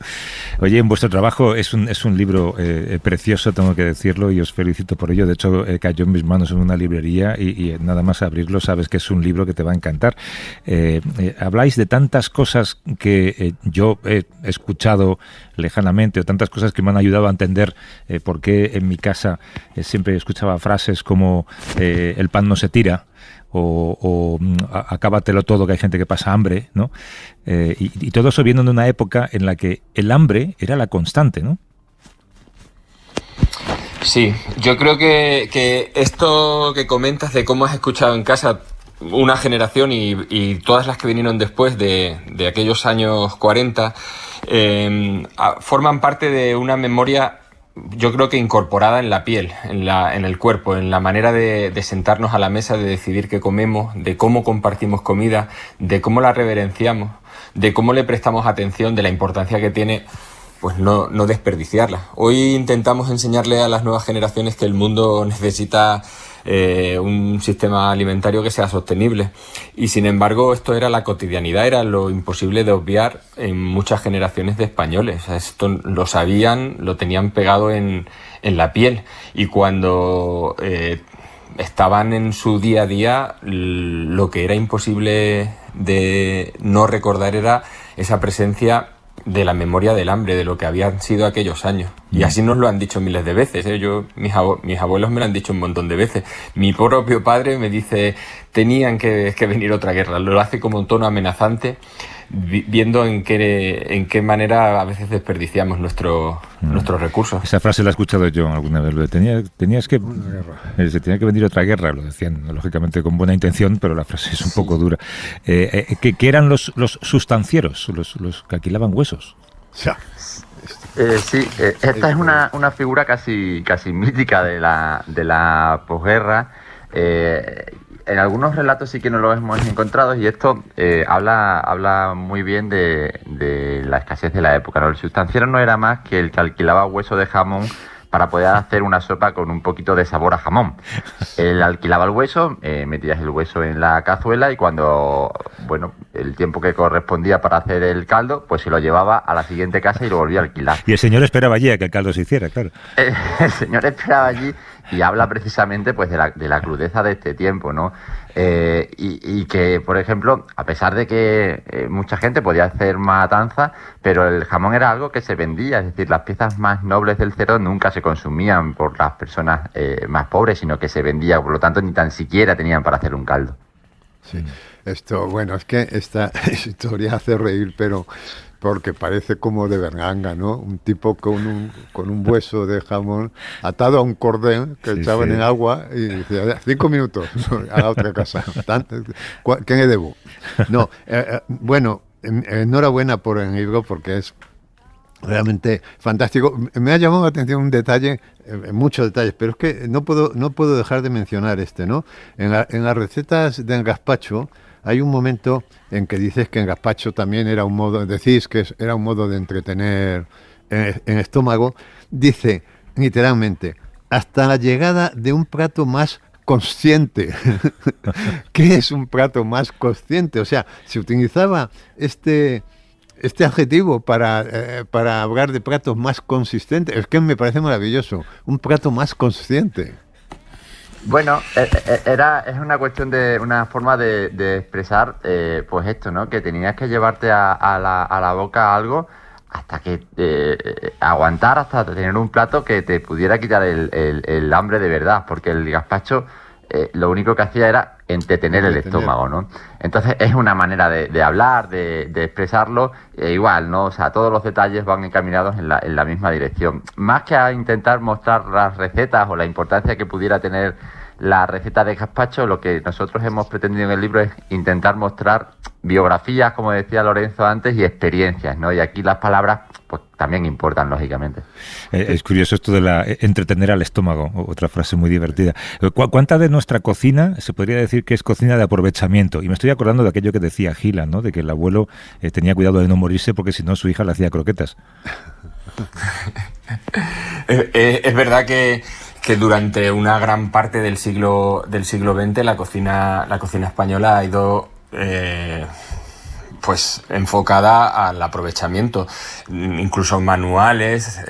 Oye, en vuestro trabajo es un libro precioso, tengo que decirlo, y os felicito por ello. De hecho, cayó en mis manos en una librería y nada más abrirlo sabes que es un libro que te va a encantar. Habláis de tantas cosas que yo he escuchado lejanamente, o tantas cosas que me han ayudado a entender por qué en mi casa siempre escuchaba frases como el pan no se tira, o acábatelo todo, que hay gente que pasa hambre, ¿no? Y todo eso viene de una época en la que el hambre era la constante, ¿no? Sí, yo creo que esto que comentas de cómo has escuchado en casa una generación y todas las que vinieron después de aquellos años 40 forman parte de una memoria, yo creo que incorporada en la piel, en el cuerpo, en la manera de sentarnos a la mesa, de decidir qué comemos, de cómo compartimos comida, de cómo la reverenciamos, de cómo le prestamos atención, de la importancia que tiene, pues no desperdiciarla. Hoy intentamos enseñarle a las nuevas generaciones que el mundo necesita un sistema alimentario que sea sostenible, y sin embargo esto era la cotidianidad, era lo imposible de obviar en muchas generaciones de españoles. Esto lo sabían, lo tenían pegado en la piel, y cuando estaban en su día a día. Lo que era imposible de no recordar era esa presencia de la memoria del hambre, de lo que habían sido aquellos años. Y así nos lo han dicho miles de veces, ¿eh? Mis abuelos me lo han dicho un montón de veces. Mi propio padre me dice, tenían que venir otra guerra. Lo hace como un tono amenazante, viendo en qué manera a veces desperdiciamos nuestros recursos. Esa frase la he escuchado yo alguna vez. Se tenía que venir otra guerra, lo decían lógicamente con buena intención, pero la frase es un poco dura. ¿Qué eran los sustancieros, los que alquilaban huesos? Esta es una figura casi mítica de la posguerra. En algunos relatos sí que no lo hemos encontrado, y esto habla muy bien de la escasez de la época, ¿no? El sustanciero no era más que el que alquilaba hueso de jamón para poder hacer una sopa con un poquito de sabor a jamón. Él alquilaba el hueso, metías el hueso en la cazuela, y cuando, el tiempo que correspondía para hacer el caldo, pues se lo llevaba a la siguiente casa y lo volvía a alquilar. Y el señor esperaba allí a que el caldo se hiciera, claro. El señor esperaba allí, y habla precisamente pues de la crudeza de este tiempo, ¿no? Y que, por ejemplo, a pesar de que mucha gente podía hacer matanza, pero el jamón era algo que se vendía, es decir, las piezas más nobles del cerdo nunca se consumían por las personas más pobres, sino que se vendía, por lo tanto ni tan siquiera tenían para hacer un caldo. Sí, es que esta historia hace reír, pero porque parece como de berganga, ¿no? Un tipo con un hueso de jamón atado a un cordón que echaban en agua y decía, 5 minutos a la otra casa. ¿Qué me debo? No, enhorabuena por el libro, porque es realmente fantástico. Me ha llamado la atención un detalle, muchos detalles, pero es que no puedo dejar de mencionar ¿no? En las recetas del gazpacho hay un momento en que dices que en gazpacho también era un modo, decís que era un modo de entretener en estómago. Dice, literalmente, hasta la llegada de un plato más consciente. ¿Qué es un plato más consciente? O sea, se utilizaba este adjetivo para hablar de platos más consistentes. Es que me parece maravilloso. Un plato más consciente. Bueno, es una cuestión de una forma de expresar pues esto, ¿no? Que tenías que llevarte a la boca algo hasta que aguantar, hasta tener un plato que te pudiera quitar el hambre de verdad, porque el gazpacho lo único que hacía era entretener el estómago, ¿no? Entonces es una manera de hablar, de expresarlo, igual, ¿no? O sea, todos los detalles van encaminados en la misma dirección. Más que a intentar mostrar las recetas o la importancia que pudiera tener la receta de gazpacho, lo que nosotros hemos pretendido en el libro es intentar mostrar biografías, como decía Lorenzo antes, y experiencias, ¿no? Y aquí las palabras pues también importan, lógicamente. Es curioso esto de entretener al estómago, otra frase muy divertida. ¿Cuánta de nuestra cocina se podría decir que es cocina de aprovechamiento? Y me estoy acordando de aquello que decía Gila, ¿no? De que el abuelo tenía cuidado de no morirse porque si no su hija le hacía croquetas. Es verdad que durante una gran parte del siglo XX la cocina española ha ido pues enfocada al aprovechamiento, incluso manuales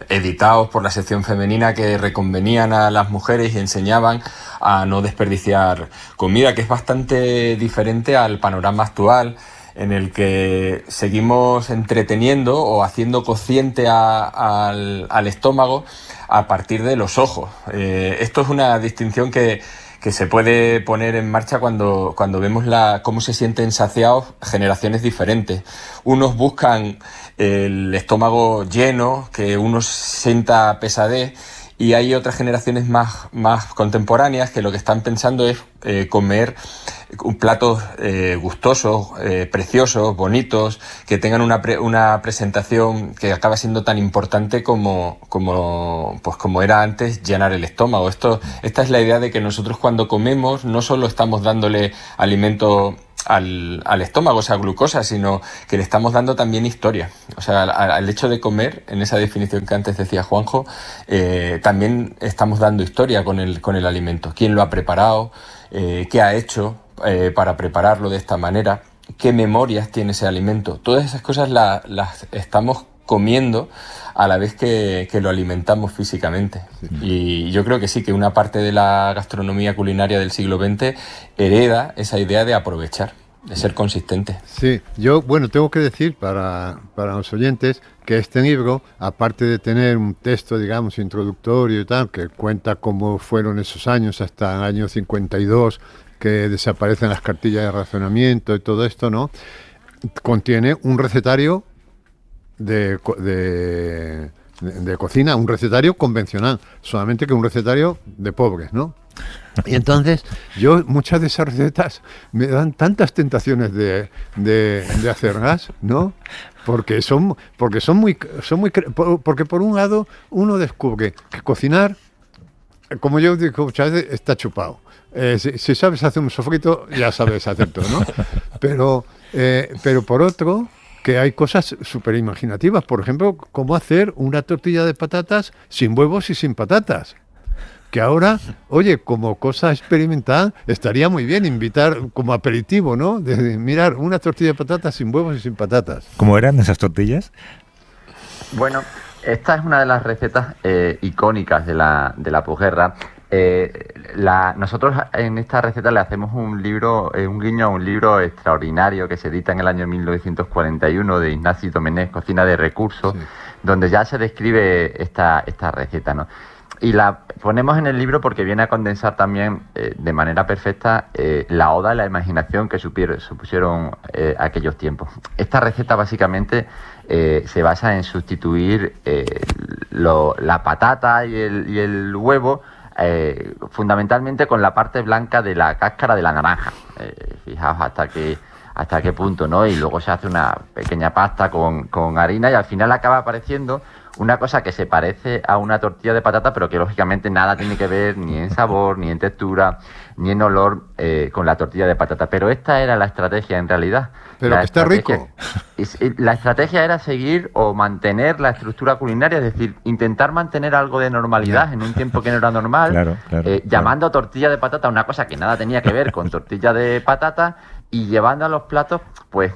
editados por la sección femenina que reconvenían a las mujeres y enseñaban a no desperdiciar comida, que es bastante diferente al panorama actual, en el que seguimos entreteniendo o haciendo consciente al estómago a partir de los ojos. Esto es una distinción que se puede poner en marcha cuando vemos cómo se sienten saciados generaciones diferentes. Unos buscan el estómago lleno, que uno sienta pesadez, y hay otras generaciones más contemporáneas que lo que están pensando es comer platos gustosos, preciosos, bonitos, que tengan una presentación que acaba siendo tan importante como era antes llenar el estómago. Esta es la idea de que nosotros cuando comemos no solo estamos dándole alimento al estómago, o sea, glucosa, sino que le estamos dando también historia. O sea, al hecho de comer, en esa definición que antes decía Juanjo, también estamos dando historia con el alimento. ¿Quién lo ha preparado? ¿Qué ha hecho para prepararlo de esta manera? ¿Qué memorias tiene ese alimento? Todas esas cosas las estamos comiendo a la vez que lo alimentamos físicamente. Y yo creo que sí, que una parte de la gastronomía culinaria del siglo XX hereda esa idea de aprovechar, de ser consistente. Sí, yo, bueno, tengo que decir para los oyentes que este libro, aparte de tener un texto, digamos, introductorio y tal, que cuenta cómo fueron esos años hasta el año 52, que desaparecen las cartillas de racionamiento y todo esto, ¿no? Contiene un recetario de cocina, un recetario convencional, solamente que un recetario de pobres, ¿no? Y entonces yo muchas de esas recetas me dan tantas tentaciones de hacerlas, ¿no? Porque por un lado uno descubre que cocinar, como yo digo muchas veces, está chupado. Si sabes hacer un sofrito, ya sabes hacer todo, ¿no? Pero por otro, que hay cosas súper imaginativas. Por ejemplo, cómo hacer una tortilla de patatas sin huevos y sin patatas. Que ahora, oye, como cosa experimental, estaría muy bien invitar como aperitivo, ¿no? De mirar una tortilla de patatas sin huevos y sin patatas. ¿Cómo eran esas tortillas? Bueno, esta es una de las recetas icónicas de la posguerra. Nosotros en esta receta le hacemos un guiño a un libro extraordinario que se edita en el año 1941 de Ignasi Domenech, Cocina de recursos, sí, donde ya se describe esta receta, ¿no? Y la ponemos en el libro porque viene a condensar también de manera perfecta la oda a la imaginación que supusieron aquellos tiempos. Esta receta básicamente se basa en sustituir la patata y el huevo fundamentalmente con la parte blanca de la cáscara de la naranja. Fijaos hasta qué punto, ¿no? Y luego se hace una pequeña pasta con harina y al final acaba apareciendo una cosa que se parece a una tortilla de patata, pero que lógicamente nada tiene que ver ni en sabor, ni en textura, ni en olor con la tortilla de patata. Pero esta era la estrategia en realidad. Pero que está rico. La estrategia era seguir o mantener la estructura culinaria, es decir, intentar mantener algo de normalidad en un tiempo que no era normal, llamando tortilla de patata una cosa que nada tenía que ver con tortilla de patata y llevando a los platos pues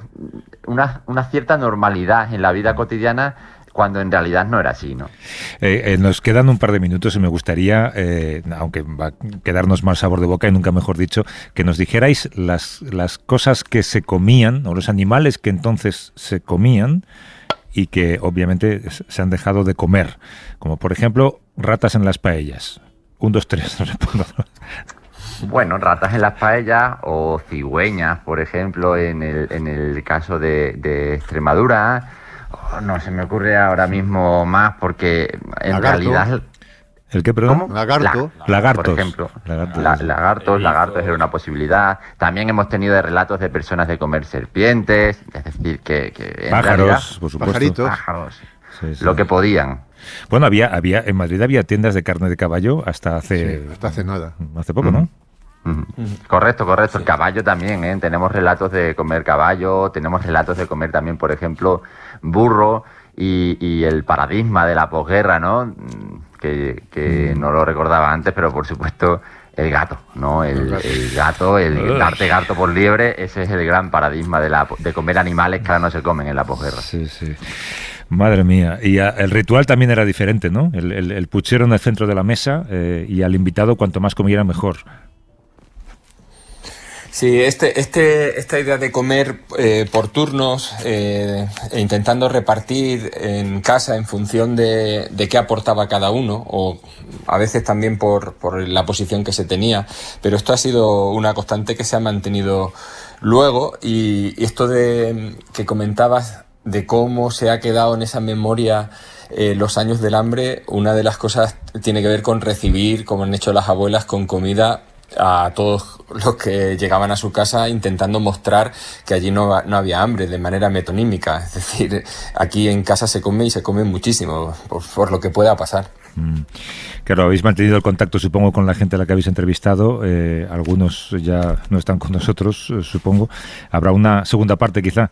una cierta normalidad en la vida cotidiana, cuando en realidad no era así, ¿no? Nos quedan un par de minutos y me gustaría, aunque va a quedarnos mal sabor de boca y nunca mejor dicho, que nos dijerais las cosas que se comían, o los animales que entonces se comían y que obviamente se han dejado de comer, como por ejemplo ratas en las paellas. 1, 2, 3, no respondo. Bueno, ratas en las paellas o cigüeñas, por ejemplo, en el caso de Extremadura. No se me ocurre ahora mismo más porque en realidad... ¿El qué, perdón? ¿Cómo? Lagartos. Por ejemplo. Lagartos era una posibilidad. También hemos tenido relatos de personas de comer serpientes, es decir, que en pájaros, realidad, por supuesto. Pájaros, sí. Lo que podían. Bueno, había en Madrid había tiendas de carne de caballo hasta hace nada. Hace poco, ¿no? Correcto. El caballo también, ¿eh? Tenemos relatos de comer caballo, tenemos relatos de comer también, por ejemplo, burro y el paradigma de la posguerra, ¿no? Que no lo recordaba antes, pero por supuesto el gato, ¿no? El gato, darte gato por liebre, ese es el gran paradigma de comer animales que ahora no se comen en la posguerra. Sí. Madre mía. Y el ritual también era diferente, ¿no? El puchero en el centro de la mesa y al invitado cuanto más comiera mejor. Sí, esta idea de comer por turnos e intentando repartir en casa en función de qué aportaba cada uno, o a veces también por la posición que se tenía, pero esto ha sido una constante que se ha mantenido luego, y esto de que comentabas de cómo se ha quedado en esa memoria los años del hambre, una de las cosas tiene que ver con recibir, como han hecho las abuelas, con comida a todos los que llegaban a su casa, intentando mostrar que allí no había hambre de manera metonímica. Es decir, aquí en casa se come y se come muchísimo por lo que pueda pasar. Claro, habéis mantenido el contacto, supongo, con la gente a la que habéis entrevistado. Algunos ya no están con nosotros, supongo. ¿Habrá una segunda parte, quizá?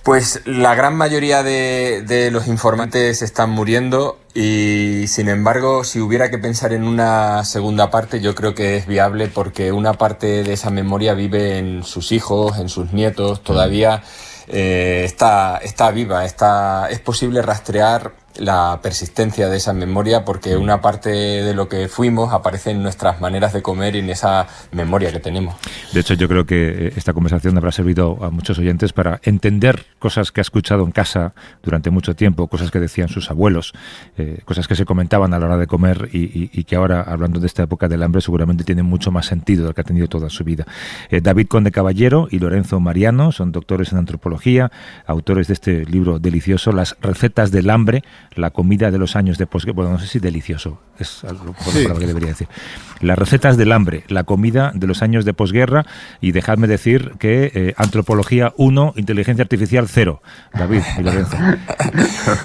Pues la gran mayoría de los informantes están muriendo y, sin embargo, si hubiera que pensar en una segunda parte, yo creo que es viable, porque una parte de esa memoria vive en sus hijos, en sus nietos. Todavía está viva, es posible rastrear la persistencia de esa memoria, porque una parte de lo que fuimos aparece en nuestras maneras de comer y en esa memoria que tenemos. De hecho, yo creo que esta conversación habrá servido a muchos oyentes para entender cosas que ha escuchado en casa durante mucho tiempo, cosas que decían sus abuelos, cosas que se comentaban a la hora de comer y que ahora, hablando de esta época del hambre, seguramente tienen mucho más sentido del que ha tenido toda su vida. David Conde Caballero y Lorenzo Mariano son doctores en antropología, autores de este libro delicioso, Las recetas del hambre, la comida de los años de posguerra. Bueno, no sé si delicioso es algo que debería decir. Las recetas del hambre, la comida de los años de posguerra, y dejadme decir que antropología 1, inteligencia artificial 0. David y Lorenzo.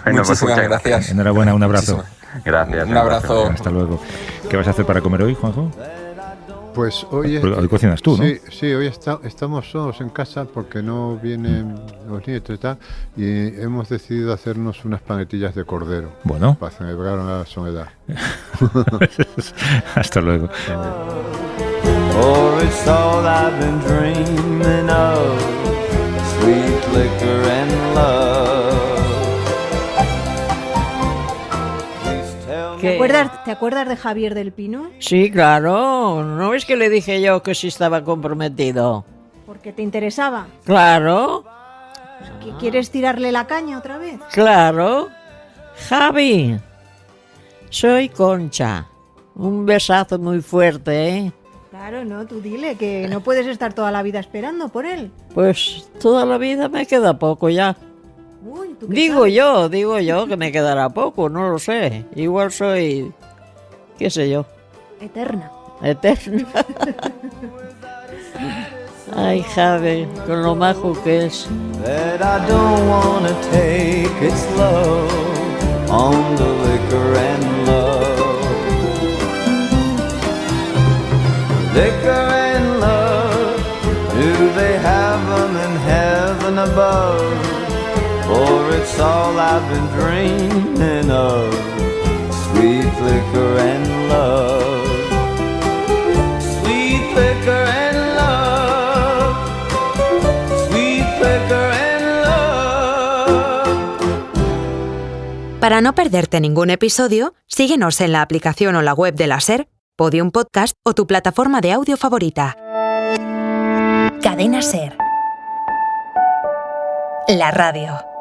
Bueno, Muchísimas gracias. Enhorabuena, un abrazo. Gracias. Un abrazo. Hasta luego. ¿Qué vas a hacer para comer hoy, Juanjo? Pues hoy cocinas tú, ¿no? Sí, hoy estamos solos en casa porque no vienen los nietos y tal, y hemos decidido hacernos unas panetillas de cordero. Bueno. Para celebrar la soledad. Hasta luego. For it's all I've been dreaming of, sweet liquor and love. ¿Te acuerdas de Javier del Pino? Sí, claro. ¿No es que le dije yo que sí estaba comprometido? Porque te interesaba. Claro, ¿Quieres tirarle la caña otra vez? claro. Javi, soy Concha. Un besazo muy fuerte, ¿eh? Claro, no, tú dile que no puedes estar toda la vida esperando por él. Pues toda la vida me queda poco ya. Uy, ¿tú qué Digo sabes? yo que me quedará poco, no lo sé. Igual soy, qué sé yo, Eterna. eterna. Ay, Javi, con lo majo que es. That I don't wanna take it slow on the liquor and love. Liquor and love, do they have them in heaven above? For it's all I've been dreaming of, sweet liquor and love. Sweet liquor and love, sweet liquor and love. Para no perderte ningún episodio, síguenos en la aplicación o la web de la SER, Podium Podcast o tu plataforma de audio favorita. Cadena SER. La radio.